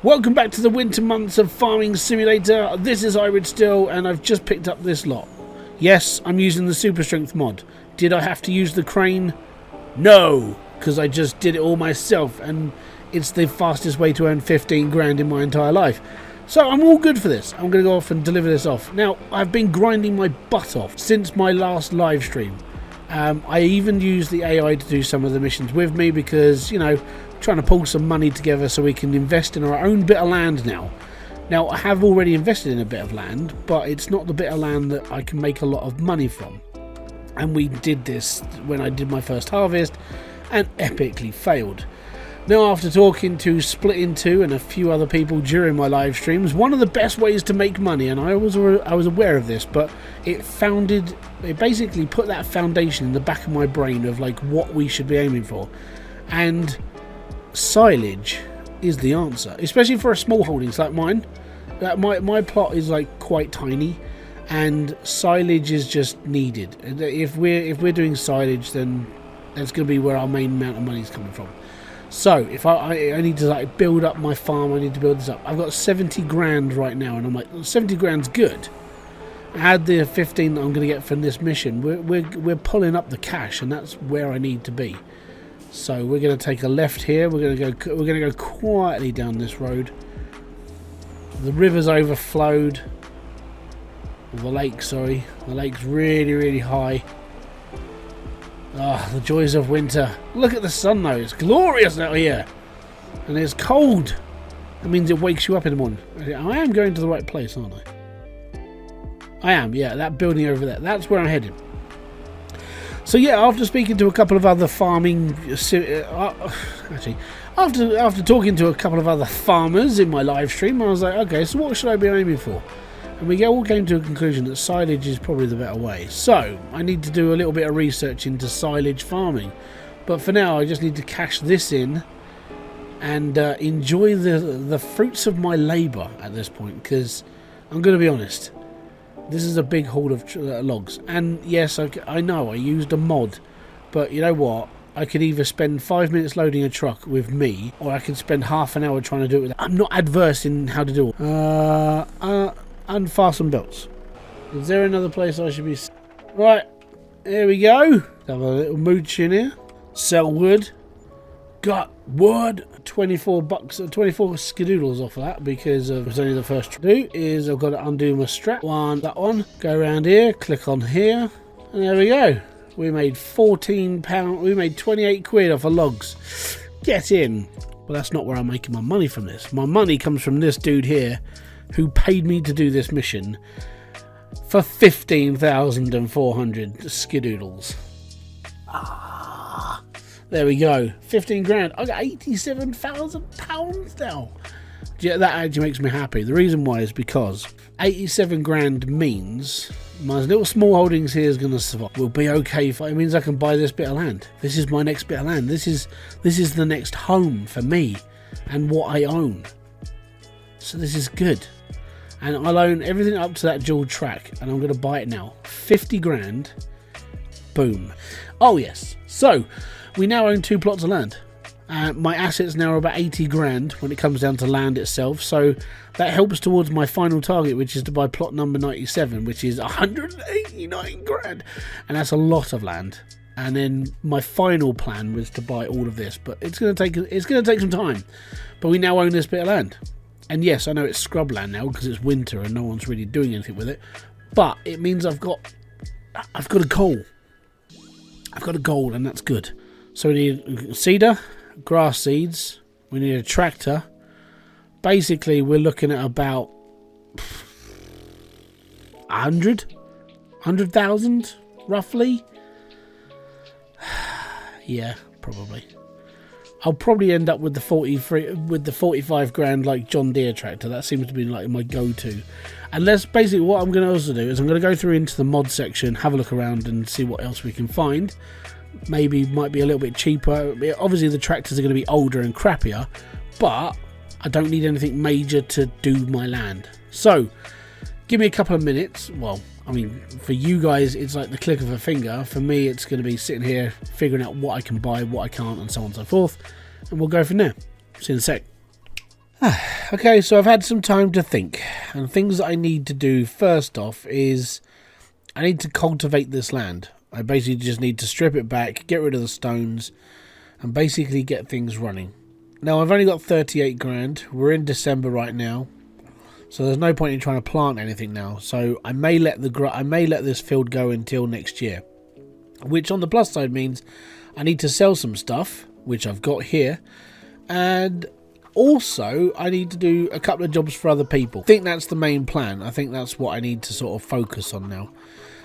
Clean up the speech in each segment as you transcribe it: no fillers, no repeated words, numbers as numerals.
Welcome back to the winter months of Farming Simulator. This is Hybridsteel and I've just picked up this lot. Yes, I'm using the Super Strength mod. Did I have to use the crane? No, because I just did it all myself and it's the fastest way to earn 15 grand in my entire life. So I'm all good for this. I'm going to go off and deliver this off. Now, I've been grinding my butt off since my last live stream. I even used the AI to do some of the missions with me because, you know, trying to pull some money together so we can invest in our own bit of land now. Now, I have already invested in a bit of land, but it's not the bit of land that I can make a lot of money from. And we did this when I did my first harvest and epically failed. Now, after talking to Split in Two and a few other people during my live streams, one of the best ways to make money, and I was aware of this, but it basically put that foundation in the back of my brain of like what we should be aiming for. And silage is the answer, especially for a small holdings like mine. My plot is like quite tiny, and silage is just needed. If we're doing silage, then that's going to be where our main amount of money is coming from. So if I need to like build up my farm, I need to build this up. I've got 70 grand right now, and I'm like, 70 grand's good. Add the 15 that I'm going to get from this mission. We're pulling up the cash, and that's where I need to be. So we're going to take a left here. We're going to go quietly down this road. The river's overflowed. Or the lake, sorry. The lake's really, really high. Ah, the joys of winter. Look at the sun though. It's glorious out here. And it's cold. That means it wakes you up in the morning. I am going to the right place, aren't I? I am, yeah. That building over there. That's where I'm heading. So yeah, after speaking to a couple of other farming... actually, after talking to a couple of other farmers in my live stream, I was like, okay, so what should I be aiming for? And we all came to a conclusion that silage is probably the better way. So I need to do a little bit of research into silage farming. But for now, I just need to cash this in and enjoy the fruits of my labour at this point. Because I'm going to be honest, this is a big haul of logs. And yes, I know I used a mod. But you know what? I could either spend 5 minutes loading a truck with me, or I could spend half an hour trying to do it. I'm not adverse in how to do it. Unfasten belts. Is there another place I should be? Right, here we go. Have a little mooch in here. Sell wood. Got wood. 24 bucks, 24 skadoodles off of that because it was only the first to do. Is I've got to undo my strap. That one. Go around here. Click on here, and there we go. We made £14. We made 28 quid off of logs. Get in. Well, that's not where I'm making my money from this. My money comes from this dude here, who paid me to do this mission for 15,400 skidoodles. Ah, there we go. 15 grand. I got £87,000 now. Yeah, that actually makes me happy. The reason why is because 87 grand means my little small holdings here is going to survive. We'll be okay. It means I can buy this bit of land. This is my next bit of land. This is the next home for me and what I own. So this is good. And I'll own everything up to that dual track, and I'm going to buy it now. 50 grand. Boom. Oh yes. So we now own 2 plots of land. My assets now are about 80 grand when it comes down to land itself. So that helps towards my final target, which is to buy plot number 97, which is 189 grand. And that's a lot of land. And then my final plan was to buy all of this, but it's going to take some time. But we now own this bit of land. And yes, I know it's scrubland now because it's winter and no one's really doing anything with it. But it means I've got a goal. I've got a goal, and that's good. So we need cedar, grass seeds. We need a tractor. Basically, we're looking at about 100,000 roughly. Yeah, probably. I'll probably end up with the 45 grand like John Deere tractor. That seems to be like my go-to. Unless basically what I'm going to also do is I'm going to go through into the mod section, have a look around and see what else we can find. Maybe might be a little bit cheaper. Obviously the tractors are going to be older and crappier, but I don't need anything major to do my land. So give me a couple of minutes. Well, I mean, for you guys, it's like the click of a finger. For me, it's going to be sitting here figuring out what I can buy, what I can't, and so on and so forth. And we'll go from there. See you in a sec. Okay, so I've had some time to think, and things that I need to do first off is I need to cultivate this land. I basically just need to strip it back, get rid of the stones, and basically get things running. Now, I've only got 38 grand. We're in December right now, so there's no point in trying to plant anything now. So I may let this field go until next year, which on the plus side means I need to sell some stuff, which I've got here, and also I need to do a couple of jobs for other people. I think that's the main plan. I think that's what I need to sort of focus on now.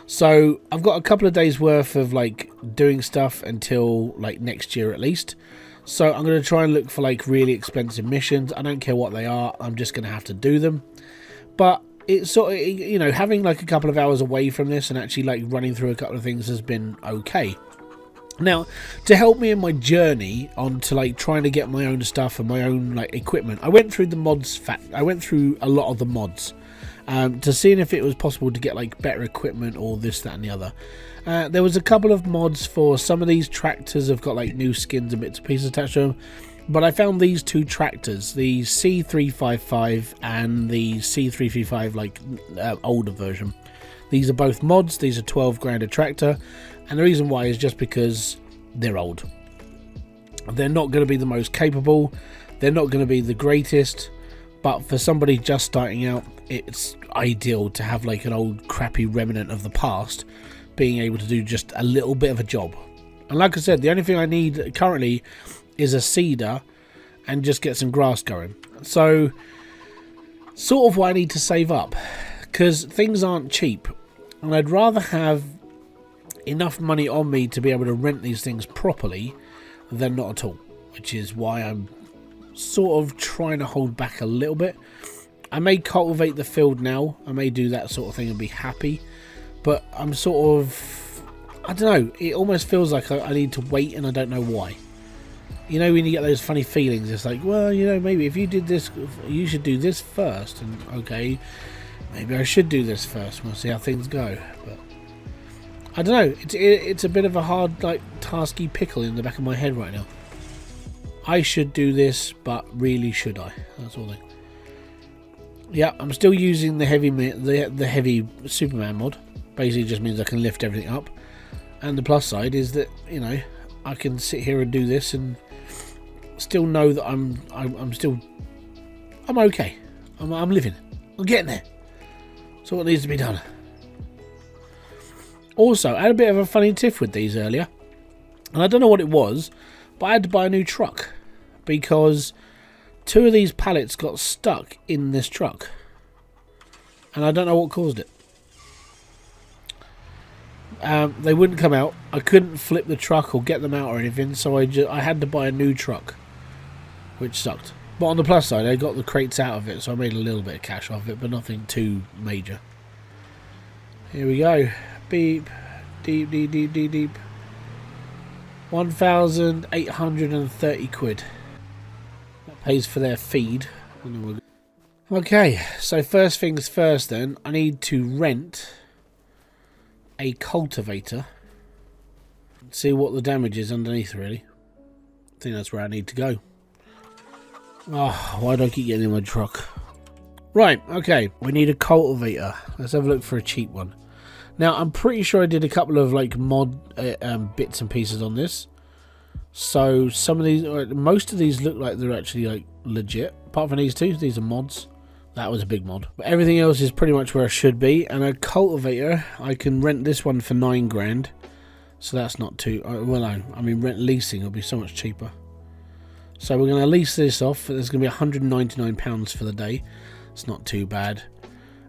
So I've got a couple of days worth of like doing stuff until like next year at least. So I'm going to try and look for like really expensive missions. I don't care what they are, I'm just going to have to do them. But it's sort of, you know, having like a couple of hours away from this and actually like running through a couple of things has been okay. Now, to help me in my journey on to like trying to get my own stuff and my own like equipment, I went through the mods. I went through a lot of the mods to see if it was possible to get like better equipment or this, that, and the other. There was a couple of mods for some of these tractors have got like new skins and bits and pieces attached to them, but I found these two tractors, the C355 and the C335, like older version. These are both mods. These are 12 grand a tractor, and the reason why is just because they're old. They're not going to be the most capable, they're not going to be the greatest, but for somebody just starting out, it's ideal to have like an old crappy remnant of the past being able to do just a little bit of a job. And like I said, the only thing I need currently is a seeder and just get some grass going. So sort of what I need to save up, because things aren't cheap, and I'd rather have enough money on me to be able to rent these things properly than not at all, which is why I'm sort of trying to hold back a little bit. I may cultivate the field now, I may do that sort of thing and be happy, but I'm sort of, I don't know, it almost feels like I need to wait, and I don't know why. You know, when you get those funny feelings, it's like, well, you know, maybe if you did this, you should do this first, and okay, maybe I should do this first, we'll see how things go. But I don't know, it's a bit of a hard, like, tasky pickle in the back of my head right now. I should do this, but really should I? That's all thing. Yeah, I'm still using the heavy Superman mod. Basically just means I can lift everything up. And the plus side is that, you know, I can sit here and do this and still know that I'm okay. I'm living. I'm getting there. So what needs to be done. Also, I had a bit of a funny tiff with these earlier, and I don't know what it was, but I had to buy a new truck because two of these pallets got stuck in this truck, and I don't know what caused it. They wouldn't come out. I couldn't flip the truck or get them out or anything, so I had to buy a new truck, which sucked. But on the plus side, I got the crates out of it, so I made a little bit of cash off it, but nothing too major. Here we go. Beep. Deep, deep, deep, deep, deep. 1,830 quid. That pays for their feed. Okay, so first things first then, I need to rent a cultivator. See what the damage is underneath, really. I think that's where I need to go. Oh, why do I keep getting in my truck? Right, okay, we need a cultivator. Let's have a look for a cheap one. Now, I'm pretty sure I did a couple of like mod bits and pieces on this. So some of these, most of these look like they're actually like legit. Apart from these two, these are mods. That was a big mod. But everything else is pretty much where I should be. And a cultivator, I can rent this one for 9 grand. So that's not too, well, no, I mean leasing will be so much cheaper. So we're going to lease this off. There's going to be £199 for the day. It's not too bad.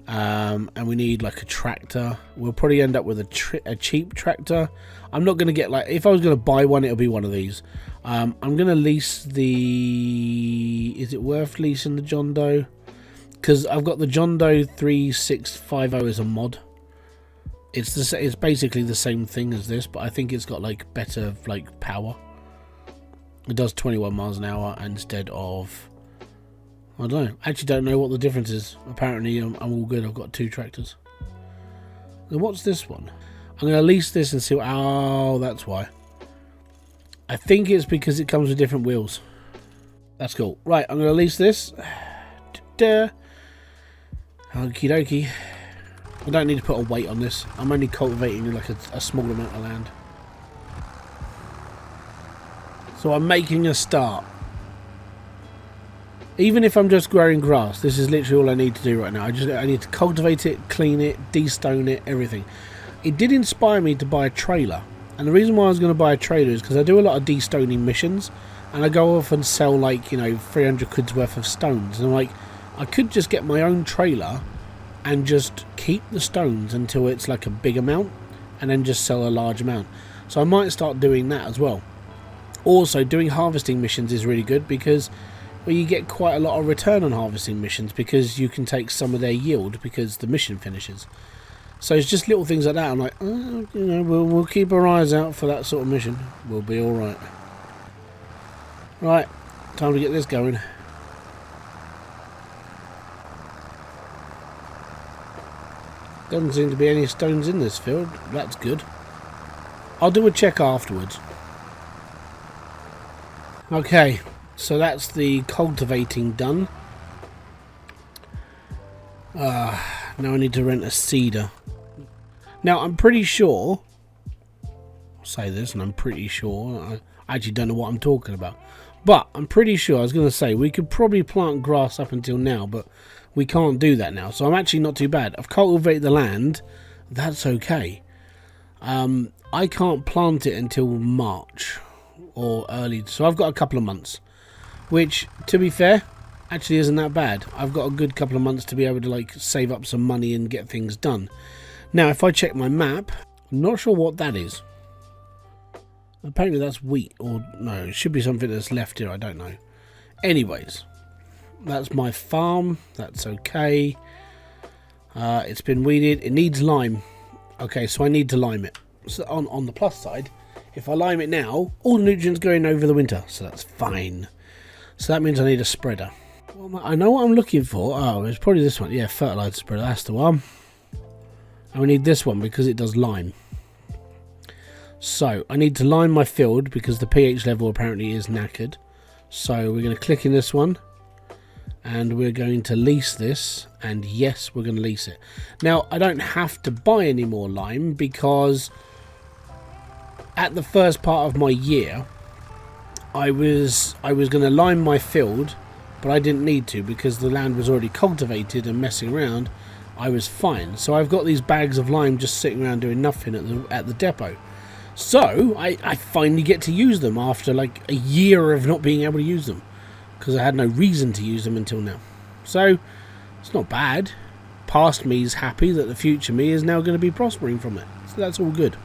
And we need like a tractor. We'll probably end up with a cheap tractor. I'm not going to get like, if I was going to buy one, it'll be one of these. I'm going to lease the, is it worth leasing the John Doe? Because I've got the John Doe 3650 as a mod. It's basically the same thing as this, but I think it's got like better like power. It does 21 miles an hour instead of, I don't know. I actually don't know what the difference is. Apparently I'm all good. I've got 2 tractors. Then what's this one? I'm going to lease this and see what, oh, that's why. I think it's because it comes with different wheels. That's cool. Right, I'm going to lease this. Okie dokie. I don't need to put a weight on this. I'm only cultivating like a small amount of land. So I'm making a start. Even if I'm just growing grass, this is literally all I need to do right now. I need to cultivate it, clean it, de-stone it, everything. It did inspire me to buy a trailer. And the reason why I was going to buy a trailer is because I do a lot of de-stoning missions. And I go off and sell like, you know, 300 quid's worth of stones. And I'm like, I could just get my own trailer and just keep the stones until it's like a big amount. And then just sell a large amount. So I might start doing that as well. Also, doing harvesting missions is really good because well, you get quite a lot of return on harvesting missions because you can take some of their yield because the mission finishes. So it's just little things like that. I'm like, oh, you know, we'll keep our eyes out for that sort of mission. We'll be all right. Right, time to get this going. Doesn't seem to be any stones in this field. That's good. I'll do a check afterwards. Okay, so that's the cultivating done. Now I need to rent a seeder. Now I'm pretty sure, I'll say this and I'm pretty sure, I actually don't know what I'm talking about. But I'm pretty sure, I was going to say, we could probably plant grass up until now, but we can't do that now. So I'm actually not too bad. I've cultivated the land. That's okay. I can't plant it until March or early. So I've got a couple of months, which, to be fair, actually isn't that bad. I've got a good couple of months to be able to like save up some money and get things done. Now, if I check my map, I'm not sure what that is. Apparently that's wheat, or no, it should be something that's left here, I don't know. Anyways, that's my farm, that's okay. It's been weeded, it needs lime. Okay, so I need to lime it. So on the plus side, if I lime it now, all the nutrients go in over the winter, so that's fine. So that means I need a spreader. Well, I know what I'm looking for. Oh, it's probably this one. Yeah, fertilizer spreader, that's the one. And we need this one because it does lime. So I need to lime my field because the pH level apparently is knackered. So we're going to click in this one and we're going to lease this, and yes, we're going to lease it. Now I don't have to buy any more lime because at the first part of my year I was going to lime my field, but I didn't need to because the land was already cultivated and messing around. I was fine. So I've got these bags of lime just sitting around doing nothing at the depot. So I finally get to use them after like a year of not being able to use them because I had no reason to use them until now. So it's not bad. Past me is happy that the future me is now going to be prospering from it. So that's all good.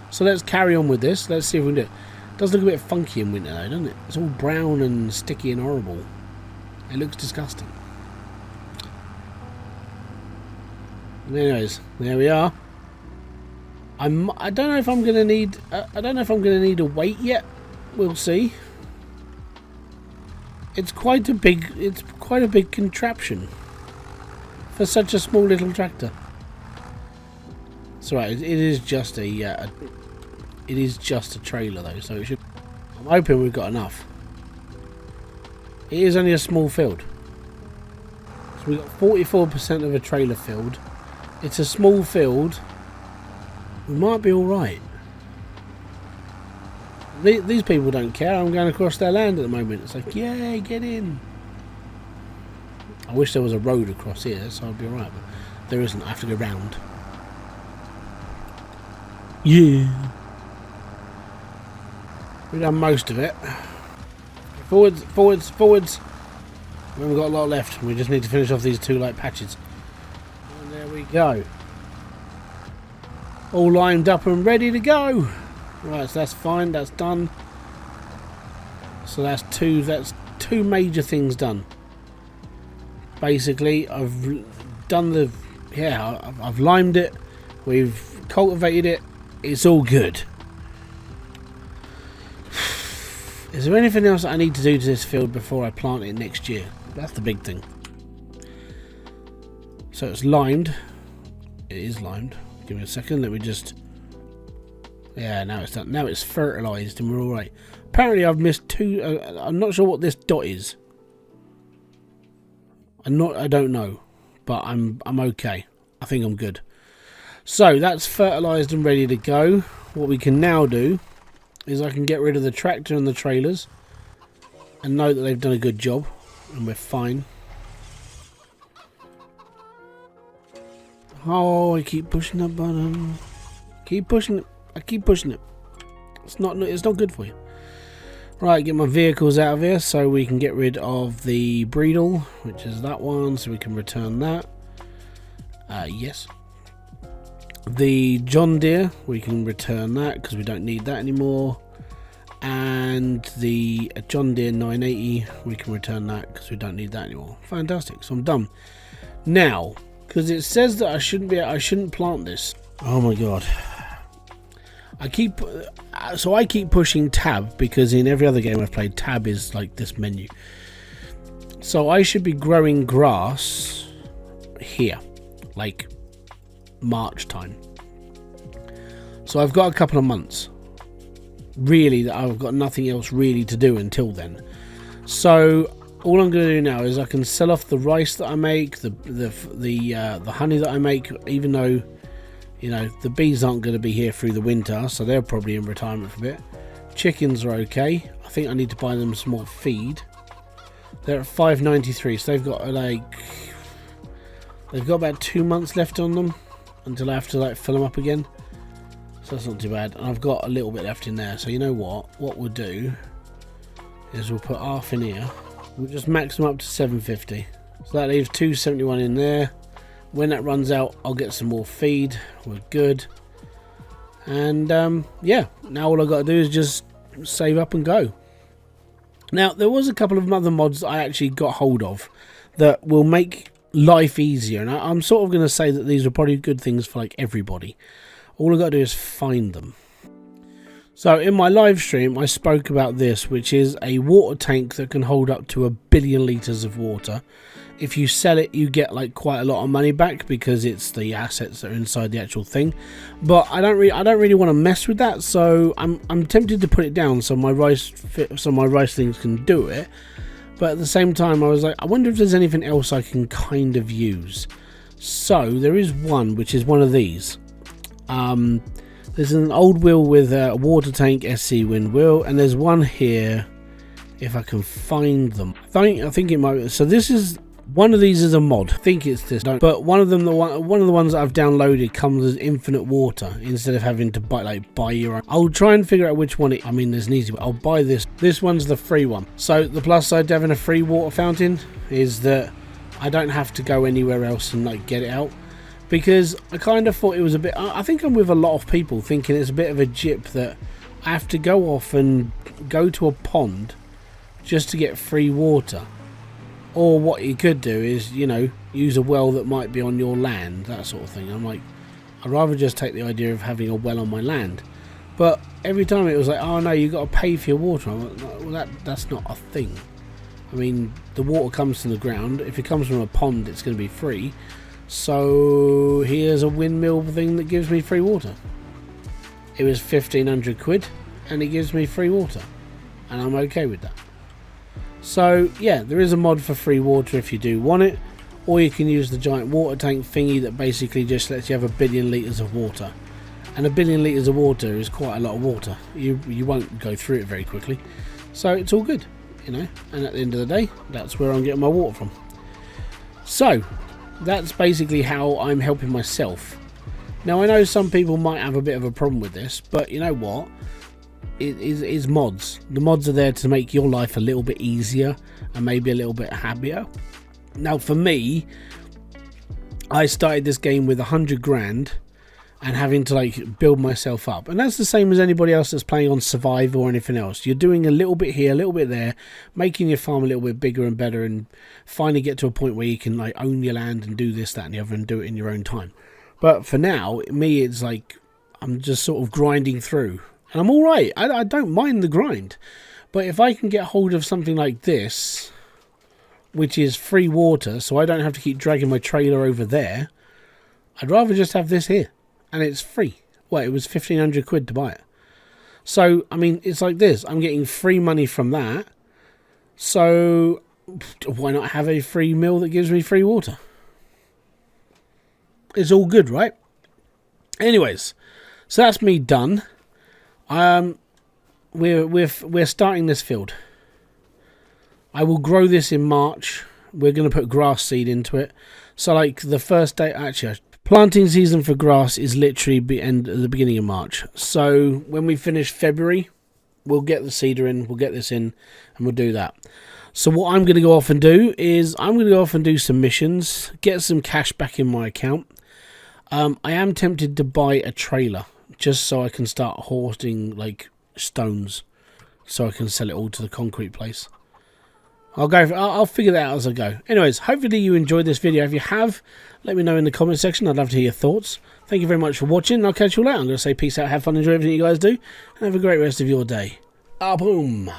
So let's carry on with this. Let's see if we can do it. It does look a bit funky in winter though, doesn't it? It's all brown and sticky and horrible. It looks disgusting. Anyways, there we are. I don't know if I'm gonna need. I don't know if I'm gonna need a weight yet. We'll see. It's quite a big. It's quite a big contraption for such a small little tractor. It's right. It is just a. It is just a trailer though, so it should. I'm hoping we've got enough. It is only a small field. So we've got 44% of a trailer field. It's a small field. We might be alright. These people don't care. I'm going across their land at the moment. It's like, yay, get in. I wish there was a road across here, so I'd be alright. But there isn't. I have to go round. Yeah. We've done most of it. Forwards, forwards, forwards. We haven't got a lot left. We just need to finish off these two light patches. And there we go. All lined up and ready to go. Right, so that's fine, that's done. So that's two major things done. Basically, I've done the I've limed it, we've cultivated it, it's all good. Is there anything else that I need to do to this field before I plant it next year? That's the big thing. So it's limed. It is limed. Give me a second, let me just... Yeah, now it's done. Now it's fertilised and we're all right. Apparently I've missed two. I'm not sure what this dot is. I don't know, but I'm okay. I think I'm good. So that's fertilised and ready to go. What we can now do is I can get rid of the tractor and the trailers and know that they've done a good job and we're fine. Oh, I keep pushing that button. Keep pushing it. I keep pushing it. It's not good for you. Right, get my vehicles out of here so we can get rid of the Breedle, which is that one, so we can return that. Yes. The John Deere, we can return that because we don't need that anymore. And the John Deere 980, we can return that because we don't need that anymore. Fantastic, so I'm done. Now, because it says that I shouldn't plant this. Oh my god. I keep pushing tab because in every other game I've played, tab is like this menu. So I should be growing grass here, like March time. So I've got a couple of months. Really, I've got nothing else really to do until then. So all I'm going to do now is I can sell off the rice that I make, the honey that I make, even though, you know, the bees aren't going to be here through the winter, so they're probably in retirement for a bit. Chickens are okay. I think I need to buy them some more feed. They're at 5.93, so they've got about 2 months left on them until I have to like fill them up again. So that's not too bad. And I've got a little bit left in there. So you know what? What we'll do is we'll put half in here. We'll just max them up to 750. So that leaves 271 in there. When that runs out, I'll get some more feed. We're good. And yeah, now all I've got to do is just save up and go. Now, there was a couple of other mods that I actually got hold of that will make life easier. And I'm sort of going to say that these are probably good things for like everybody. All I've got to do is find them. So in my live stream, I spoke about this, which is a water tank that can hold up to 1 billion litres of water. If you sell it, you get like quite a lot of money back because it's the assets that are inside the actual thing. But I don't really want to mess with that, so I'm tempted to put it down so my rice things can do it. But at the same time, I was like, I wonder if there's anything else I can kind of use. So there is one, which is one of these. There's an old wheel with a water tank SC wind wheel, and there's one here. If I can find them, I think it might. So this is one of these is a mod. I think it's this, but one of them, one of the ones that I've downloaded comes as infinite water instead of having to buy your own. I'll try and figure out which one. I mean, there's an easy way. I'll buy this. This one's the free one. So the plus side to having a free water fountain is that I don't have to go anywhere else and like get it out. Because I kind of thought it was a bit... I think I'm with a lot of people thinking it's a bit of a jip that I have to go off and go to a pond just to get free water. Or what you could do is, you know, use a well that might be on your land, that sort of thing. I'm like, I'd rather just take the idea of having a well on my land. But every time it was like, oh no, you've got to pay for your water. I'm like, well, that's not a thing. I mean, the water comes from the ground. If it comes from a pond, it's going to be free. So here's a windmill thing that gives me free water. It was 1,500 quid and it gives me free water, and I'm okay with that. So yeah, there is a mod for free water if you do want it, or you can use the giant water tank thingy that basically just lets you have 1 billion litres of water. And 1 billion litres of water is quite a lot of water. You won't go through it very quickly, so it's all good, you know. And at the end of the day, that's where I'm getting my water from. So that's basically how I'm helping myself. Now I know some people might have a bit of a problem with this, but you know what? It is mods. The mods are there to make your life a little bit easier and maybe a little bit happier. Now for me, I started this game with 100 grand and having to like build myself up, and that's the same as anybody else that's playing on Survive or anything else. You're doing a little bit here, a little bit there, making your farm a little bit bigger and better, and finally get to a point where you can like own your land and do this, that and the other and do it in your own time. But for now, me, it's like I'm just sort of grinding through, and I'm alright. I don't mind the grind, but if I can get hold of something like this, which is free water, so I don't have to keep dragging my trailer over there, I'd rather just have this here. And it's free. Well, it was 1,500 quid to buy it. So, I mean, it's like this. I'm getting free money from that. So, why not have a free meal that gives me free water? It's all good, right? Anyways, so that's me done. We're starting this field. I will grow this in March. We're going to put grass seed into it. So, like, the first day... Actually, planting season for grass is literally the beginning of March. So when we finish February, we'll get the seeder in, we'll get this in, and we'll do that. So what I'm going to go off and do is I'm going to go off and do some missions, get some cash back in my account. I am tempted to buy a trailer just so I can start hoarding like stones, so I can sell it all to the concrete place. I'll figure that out as I go. Anyways, hopefully you enjoyed this video. If you have, let me know in the comment section. I'd love to hear your thoughts. Thank you very much for watching, and I'll catch you all out. I'm going to say peace out, have fun, enjoy everything you guys do, and have a great rest of your day. Ah, boom.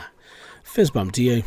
Fizz bump to you.